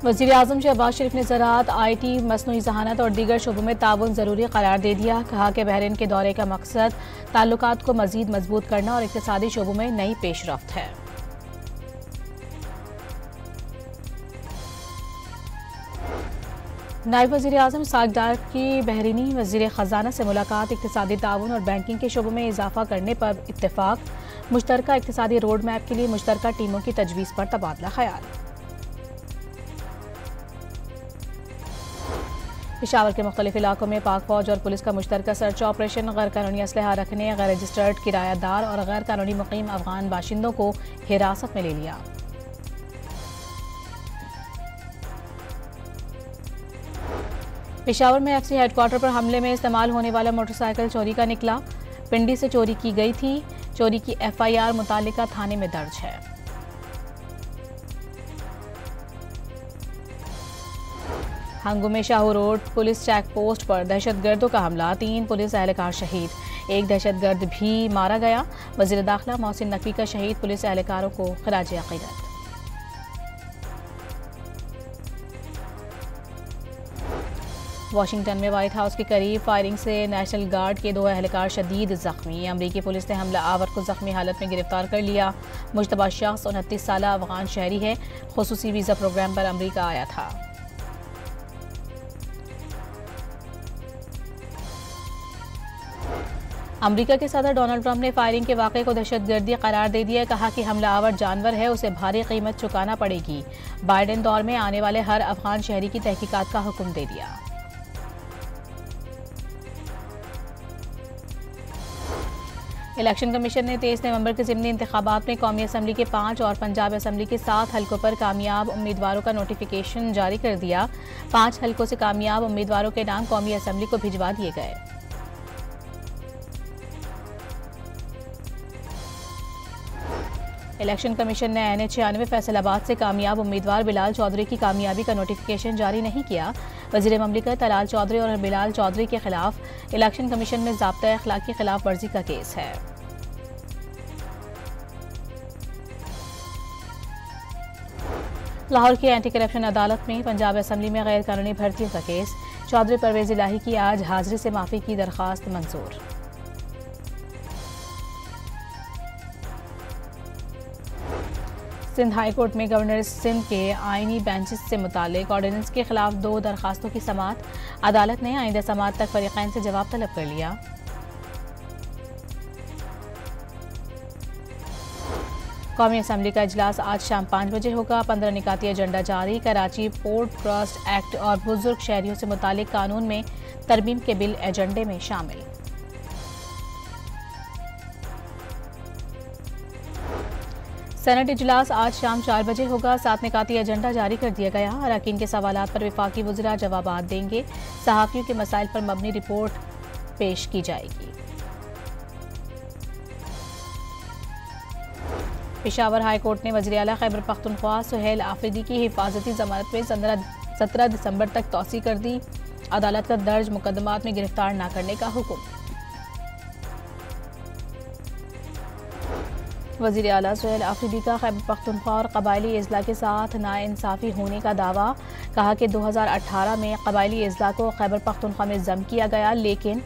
वज़ीर आज़म शहबाज शरीफ ने ज़राअत, IT, मसनूई ज़हानत और दीगर शोबों में ताउन ज़रूरी करार दे दिया। कहा कि बहरीन के दौरे का मकसद ताल्लुकात को मज़ीद मजबूत करना और इक़्तिसादी शोबों में नई पेशरफ्त है। नायब वज़ीर आज़म साद डार की बहरीनी वज़ीर ख़जाना से मुलाकात, इक़्तिसादी ताउन और बैंकिंग के शोबों में इजाफा करने पर इत्तेफाक, मुश्तरका इक़्तिसादी रोड मैप के लिए मुश्तरका टीमों की तजवीज़ पर तबादला ख्याल। पेशावर के मुख्तलिफ इलाकों में पाक फौज और पुलिस का मुश्तरका सर्च ऑपरेशन, गैर कानूनी असलहा रखने, गैर रजिस्टर्ड किरायादार और गैर कानूनी मुकीम अफगान बाशिंदों को हिरासत में ले लिया। पेशावर में FC हेडक्वार्टर पर हमले में इस्तेमाल होने वाला मोटरसाइकिल चोरी का निकला। पिंडी से चोरी की गई थी। चोरी की FIR मुतालिका थाने में दर्ज है। हंगू में Shahu road police check post पर दहशतगर्दों का हमला, 3 पुलिस एहलकार शहीद, 1 दहशतगर्द भी मारा गया। वज़ीर दाखिला मोहसिन नकवी का शहीद पुलिस एहलकारों को खराज अक़ीदत। वाशिंगटन में व्हाइट हाउस के करीब फायरिंग से नेशनल गार्ड के 2 एहलकार शदीद जख्मी। अमरीकी पुलिस ने हमला आवर को जख्मी हालत में गिरफ्तार कर लिया। मुश्तबा शख्स 29 साला अफगान शहरी है। खुसूसी वीज़ा प्रोग्राम पर अमरीका आया था। अमरीका के सदर डोनाल्ड ट्रंप ने फायरिंग के वाक़े को दहशतगर्दी करार दे दिया। कहा कि हमलावर जानवर है, उसे भारी कीमत चुकाना पड़ेगी। बाइडेन दौर में आने वाले हर अफगान शहरी की तहकीकात का हुक्म दे दिया। इलेक्शन कमीशन ने 23 नवंबर के ज़िमनी इंतखाबात में कौमी असम्बली के 5 और पंजाब असम्बली के 7 हलकों पर कामयाब उम्मीदवारों का नोटिफिकेशन जारी कर दिया। 5 हलकों से कामयाब उम्मीदवारों के नाम कौमी असम्बली को भिजवा दिए गए। इलेक्शन कमीशन ने NH-96 फैसलाबाद से कामयाब उम्मीदवार बिलाल चौधरी की कामयाबी का नोटिफिकेशन जारी नहीं किया। वज़ीर ममलिकत तलाल चौधरी और बिलाल चौधरी के खिलाफ इलेक्शन कमीशन में ज़ाब्ता अखलाक की खिलाफ वर्जी का केस है। लाहौर की एंटी करप्शन अदालत में पंजाब असम्बली में गैर कानूनी भर्तियों का केस। चौधरी परवेज इलाही की आज हाजिरी से माफ़ी की दरख्वास्त मंजूर। सिंध हाई कोर्ट में गवर्नर सिंध के आइनी बेंचेस से मुतालिक ऑर्डिनेंस के खिलाफ 2 दरखास्तों की समाअत। अदालत ने आइंदा समाअत तक फरीक़ैन से जवाब तलब कर लिया। कौमी असम्बली का इजलास आज शाम 5 बजे होगा। 15 निकाती एजेंडा जारी। कराची पोर्ट ट्रस्ट एक्ट और बुजुर्ग शहरियों से मुतालिक कानून में तरमीम के बिल एजेंडे में शामिल। सेनेट इजलास आज शाम 4 बजे होगा। 7 निकाती एजेंडा जारी कर दिया गया। अरकान के सवालात पर वफाकी वज़ीरा जवाबात देंगे। सहाफ़ियों के मसाइल पर मबनी रिपोर्ट पेश की जाएगी। पेशावर हाई कोर्ट ने वज़ीर आला खैबर पख्तूनख्वा सुहेल आफरीदी की हिफाजती जमानत में 17 दिसंबर तक तौसी कर दी। अदालत का दर्ज मुकदमात में गिरफ्तार न करने का हुक्म। वज़ीर आला सुहेल आफरीदी का खैबर पख्तूनख्वा और कबायली अजला के साथ नाइंसाफ़ी होने का दावा। कहा कि 2018 में कबायली अजला को खैबर पख्तूनख्वा में ज़म किया गया, लेकिन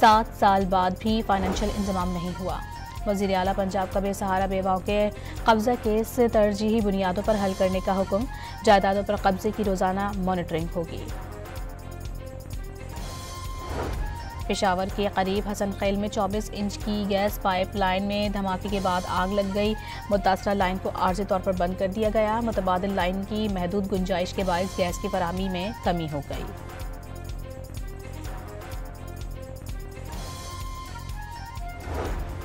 7 साल बाद भी फाइनेंशियल इंतज़ाम नहीं हुआ। वज़ीर आला पंजाब का बेसहारा बेवाओं के कब्ज़ा केस तरजीही बुनियादों पर हल करने का हुक्म। जायदादों पर कब्जे की रोज़ाना मॉनिटरिंग होगी। पेशावर के करीब हसन खेल में 24 इंच की गैस पाइप लाइन में धमाके के बाद आग लग गई। मुतासरा लाइन को आर्जी तौर पर बंद कर दिया गया। मुतबादिल लाइन की महदूद गुंजाइश के बायस गैस की फराहमी में कमी हो गई।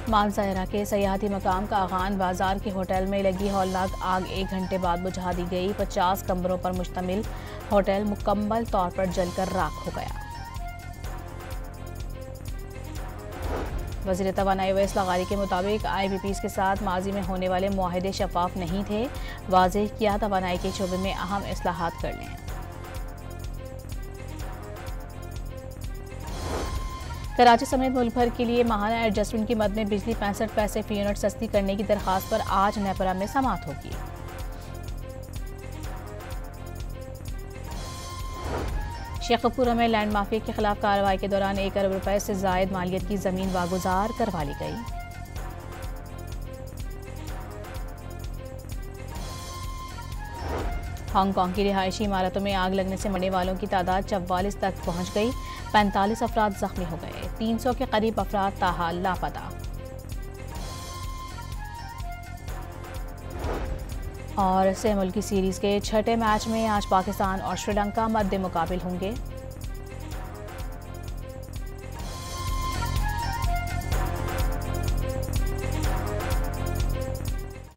मानसायरा के सयाहती मकाम का आगान बाजार के होटल में लगी हौलनाक आग 1 घंटे बाद बुझा दी गई। 50 कमरों पर मुश्तमिल होटल मुकम्मल तौर पर जलकर राख हो गया। वज़ीर तवानाई अवैस लगारी के मुताबिक IBPs के साथ माजी में होने वाले मुआहदे शफाफ नहीं थे। वाज़ेह किया तवानाई के शोबे में अहम इस्लाहात कर लें। कराची समेत मुल्क भर के लिए माहाना एडजस्टमेंट की मद में बिजली 65 पैसे फी यूनिट सस्ती करने की दरखास्त पर आज नेपरा में समाअत होगी। शेखपुरा में लैंड माफिया के खिलाफ कार्रवाई के दौरान 1 अरब रुपए से जायद मालियत की जमीन वागुजार करवा ली गई। हांगकांग की रिहायशी इमारतों में आग लगने से मरने वालों की तादाद 44 तक पहुंच गई। 45 अफराद जख्मी हो गए। 300 के करीब अफराद ताहाल लापता। और 6 मुल्की सीरीज के छठे मैच में आज पाकिस्तान और श्रीलंका मद्दे मुकाबिल होंगे।